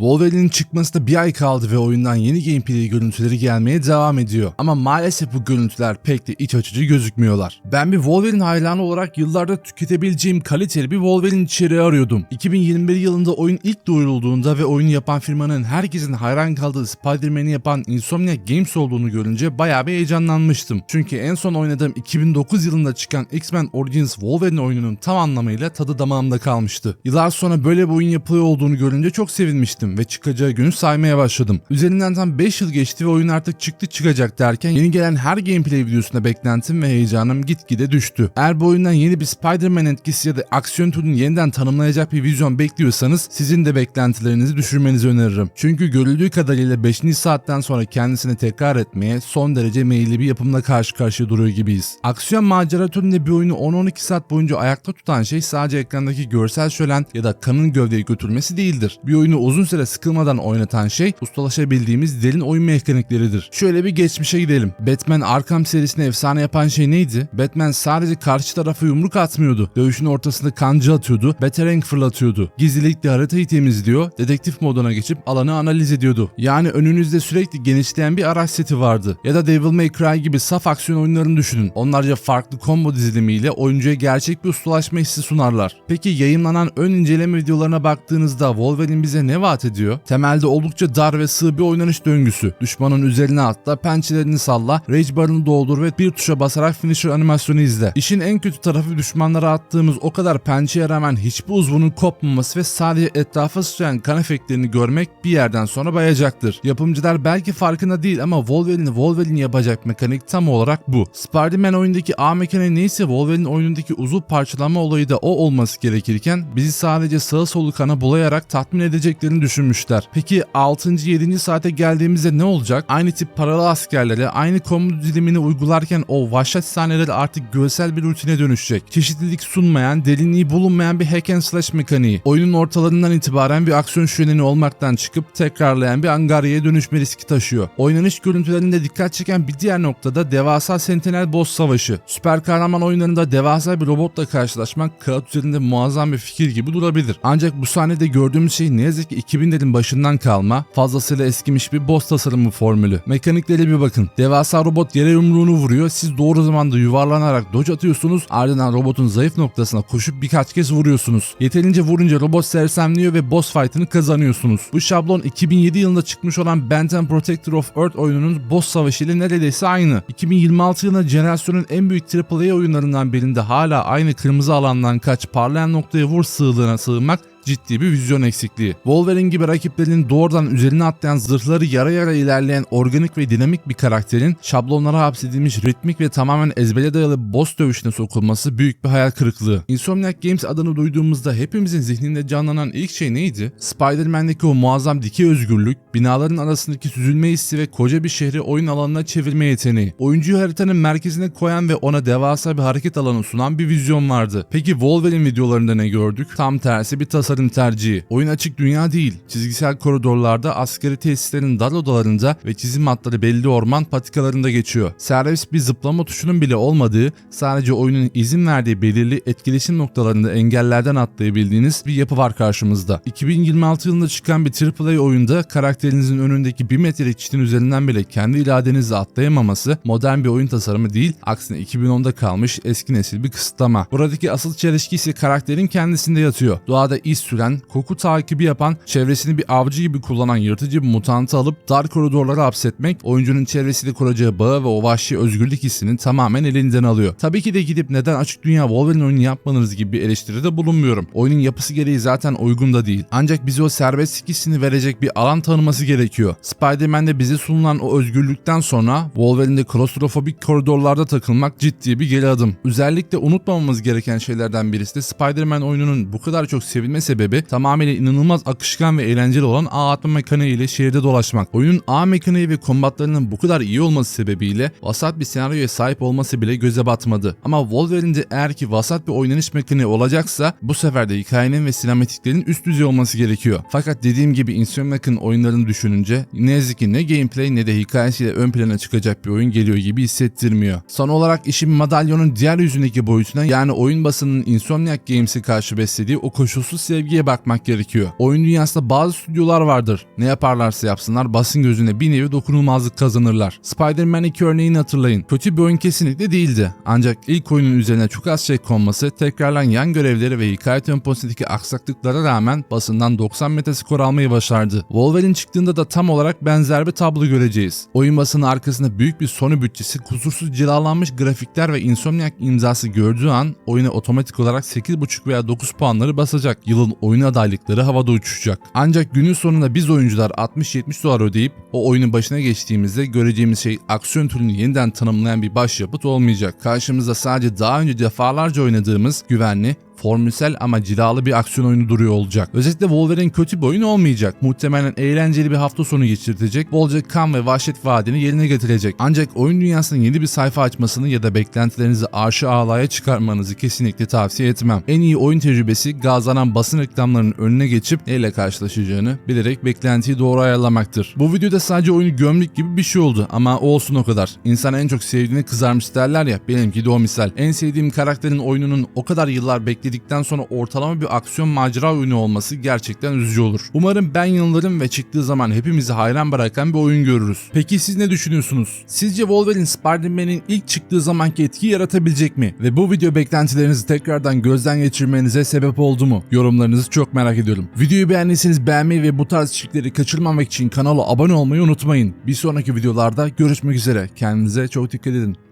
Wolverine'in çıkmasına bir ay kaldı ve oyundan yeni gameplay görüntüleri gelmeye devam ediyor. Ama maalesef bu görüntüler pek de iç açıcı gözükmüyorlar. Ben bir Wolverine hayranı olarak yıllarda tüketebileceğim kaliteli bir Wolverine içeriği arıyordum. 2021 yılında oyun ilk duyurulduğunda ve oyunu yapan firmanın herkesin hayran kaldığı Spider-Man'i yapan Insomniac Games olduğunu görünce bayağı bir heyecanlanmıştım. Çünkü en son oynadığım 2009 yılında çıkan X-Men Origins Wolverine oyununun tam anlamıyla tadı damağımda kalmıştı. Yıllar sonra böyle bir oyun yapılıyor olduğunu görünce çok sevinmiştim ve çıkacağı günü saymaya başladım. Üzerinden tam 5 yıl geçti ve oyun artık çıkacak derken yeni gelen her gameplay videosunda beklentim ve heyecanım gitgide düştü. Eğer bu oyundan yeni bir Spider-Man etkisi ya da aksiyon türünü yeniden tanımlayacak bir vizyon bekliyorsanız sizin de beklentilerinizi düşürmenizi öneririm. Çünkü görüldüğü kadarıyla 5. saatten sonra kendisini tekrar etmeye son derece meyilli bir yapımla karşı karşıya duruyor gibiyiz. Aksiyon macera türünde bir oyunu 10-12 saat boyunca ayakta tutan şey sadece ekrandaki görsel şölen ya da kanın gövdeyi götürmesi değildir. Bir oyunu uzun süre sıkılmadan oynatan şey ustalaşabildiğimiz derin oyun mekanikleridir. Şöyle bir geçmişe gidelim. Batman Arkham serisine efsane yapan şey neydi? Batman sadece karşı tarafa yumruk atmıyordu. Dövüşün ortasında kancı atıyordu, batarang fırlatıyordu. Gizlilikle haritayı temizliyor, dedektif moduna geçip alanı analiz ediyordu. Yani önünüzde sürekli genişleyen bir araç seti vardı. Ya da Devil May Cry gibi saf aksiyon oyunlarını düşünün. Onlarca farklı combo dizilimiyle oyuncuya gerçek bir ustalaşma hissi sunarlar. Peki yayınlanan ön inceleme videolarına baktığınızda Wolverine bize ne vaat ediyor? Temelde oldukça dar ve sığ bir oynanış döngüsü. Düşmanın üzerine atla, pençelerini salla, rage barını doldur ve bir tuşa basarak finisher animasyonu izle. İşin en kötü tarafı düşmanlara attığımız o kadar pençeye rağmen hiçbir uzvunun kopmaması ve sadece etrafa sıçrayan kan efektlerini görmek bir yerden sonra bayacaktır. Yapımcılar belki farkında değil ama Wolverine yapacak mekanik tam olarak bu. Spider-Man oyundaki A mekaniği neyse Wolverine oyunundaki uzuv parçalanma olayı da o olması gerekirken bizi sadece sağa solu kana bulayarak tatmin edeceklerini düşünmüşler. Peki 6. 7. saate geldiğimizde ne olacak? Aynı tip paralı askerlere aynı komut dilimini uygularken o vahşet sahneleri artık görsel bir rutine dönüşecek. Çeşitlilik sunmayan, derinliği bulunmayan bir hack and slash mekaniği. Oyunun ortalarından itibaren bir aksiyon şöleni olmaktan çıkıp tekrarlayan bir angaryaya dönüşme riski taşıyor. Oynanış görüntülerinde dikkat çeken bir diğer noktada devasa Sentinel boss savaşı. Süper kahraman oyunlarında devasa bir robotla karşılaşmak kağıt üzerinde muazzam bir fikir gibi durabilir. Ancak bu sahnede gördüğümüz şey ne yazık ki 2000'lerin başından kalma, fazlasıyla eskimiş bir boss tasarımı formülü. Mekaniklere bir bakın. Devasa robot yere yumruğunu vuruyor. Siz doğru zamanda yuvarlanarak dodge atıyorsunuz. Ardından robotun zayıf noktasına koşup birkaç kez vuruyorsunuz. Yeterince vurunca robot sersemliyor ve boss fight'ını kazanıyorsunuz. Bu şablon 2007 yılında çıkmış olan Band and Protector of Earth oyununun boss savaşı ile neredeyse aynı. 2026 yılında jenerasyonun en büyük AAA oyunlarından birinde hala aynı kırmızı alandan kaç, parlayan noktaya vur sığlığına sığınmak ciddi bir vizyon eksikliği. Wolverine gibi rakiplerinin doğrudan üzerine atlayan zırhları yara ilerleyen organik ve dinamik bir karakterin şablonlara hapsedilmiş ritmik ve tamamen ezbere dayalı boss dövüşüne sokulması büyük bir hayal kırıklığı. Insomniac Games adını duyduğumuzda hepimizin zihninde canlanan ilk şey neydi? Spider-Man'deki o muazzam dikey özgürlük, binaların arasındaki süzülme hissi ve koca bir şehri oyun alanına çevirme yeteneği. Oyuncuyu haritanın merkezine koyan ve ona devasa bir hareket alanı sunan bir vizyon vardı. Peki Wolverine videolarında ne gördük? Tam tersi bir tasarım tercihi. Oyun açık dünya değil. Çizgisel koridorlarda, askeri tesislerin dar odalarında ve çizim hatları belli orman patikalarında geçiyor. Serbest bir zıplama tuşunun bile olmadığı, sadece oyunun izin verdiği belirli etkileşim noktalarında engellerden atlayabildiğiniz bir yapı var karşımızda. 2026 yılında çıkan bir AAA oyunda karakterinizin önündeki 1 metrelik çitin üzerinden bile kendi iradenizle atlayamaması modern bir oyun tasarımı değil, aksine 2010'da kalmış eski nesil bir kısıtlama. Buradaki asıl çelişki ise karakterin kendisinde yatıyor. Doğada iz süren, koku takibi yapan, çevresini bir avcı gibi kullanan yırtıcı bir mutantı alıp dar koridorlara hapsetmek, oyuncunun çevresiyle kuracağı bağı ve o vahşi özgürlük hissini tamamen elinden alıyor. Tabii ki de gidip neden açık dünya Wolverine oyunu yapmanız gibi bir eleştiride bulunmuyorum. Oyunun yapısı gereği zaten uygun da değil. Ancak bize o serbestlik hissini verecek bir alan tanıması gerekiyor. Spider-Man'de bize sunulan o özgürlükten sonra Wolverine'de klostrofobik koridorlarda takılmak ciddi bir geri adım. Özellikle unutmamamız gereken şeylerden birisi de Spider-Man oyununun bu kadar çok sevilme sebebi tamamıyla inanılmaz akışkan ve eğlenceli olan ağ atma mekaniği ile şehirde dolaşmak. Oyunun ağ mekaniği ve kombatlarının bu kadar iyi olması sebebiyle vasat bir senaryoya sahip olması bile göze batmadı. Ama Wolverine'de eğer ki vasat bir oynanış mekaniği olacaksa bu sefer de hikayenin ve sinematiklerin üst düzey olması gerekiyor. Fakat dediğim gibi Insomniac'ın oyunlarını düşününce ne yazık ki ne gameplay ne de hikayesiyle ön plana çıkacak bir oyun geliyor gibi hissettirmiyor. Son olarak işin madalyonun diğer yüzündeki boyutuna, yani oyun basınının Insomniac Games'e karşı beslediği o koşulsuz sevgi sevgiye bakmak gerekiyor. Oyun dünyasında bazı stüdyolar vardır. Ne yaparlarsa yapsınlar basın gözüne bir nevi dokunulmazlık kazanırlar. Spider-Man 2 örneğini hatırlayın. Kötü bir oyun kesinlikle değildi. Ancak ilk oyunun üzerine çok az şey konması, tekrarlanan yan görevleri ve hikaye temposundaki aksaklıklara rağmen basından 90 Metascore almayı başardı. Wolverine çıktığında da tam olarak benzer bir tablo göreceğiz. Oyun basının arkasında büyük bir Sony bütçesi, kusursuz cilalanmış grafikler ve Insomniac imzası gördüğü an oyuna otomatik olarak 8.5 veya 9 puanları basacak. Yılın oyun adaylıkları havada uçuşacak. Ancak günün sonunda biz oyuncular 60-70 dolar ödeyip o oyunun başına geçtiğimizde göreceğimiz şey aksiyon türünü yeniden tanımlayan bir başyapıt olmayacak. Karşımızda sadece daha önce defalarca oynadığımız güvenli, formülsel ama cilalı bir aksiyon oyunu duruyor olacak. Özellikle Wolverine kötü bir oyun olmayacak. Muhtemelen eğlenceli bir hafta sonu geçirtecek, bolca kan ve vahşet vaadini yerine getirecek. Ancak oyun dünyasının yeni bir sayfa açmasını ya da beklentilerinizi arşı ağlaya çıkarmanızı kesinlikle tavsiye etmem. En iyi oyun tecrübesi gazlanan basın reklamlarının önüne geçip neyle karşılaşacağını bilerek beklentiyi doğru ayarlamaktır. Bu videoda sadece oyunu gömlük gibi bir şey oldu ama olsun o kadar. İnsan en çok sevdiğini kızarmış derler ya, benimki de o misal. En sevdiğim karakterin oyununun o kadar yıllar bekledikten sonra ortalama bir aksiyon macera oyunu olması gerçekten üzücü olur. Umarım ben yanılırım ve çıktığı zaman hepimizi hayran bırakan bir oyun görürüz. Peki siz ne düşünüyorsunuz? Sizce Wolverine Spider-Man'in ilk çıktığı zamanki etkiyi yaratabilecek mi? Ve bu video beklentilerinizi tekrardan gözden geçirmenize sebep oldu mu? Yorumlarınızı çok merak ediyorum. Videoyu beğendiyseniz beğenmeyi ve bu tarz içerikleri kaçırmamak için kanala abone olmayı unutmayın. Bir sonraki videolarda görüşmek üzere. Kendinize çok dikkat edin.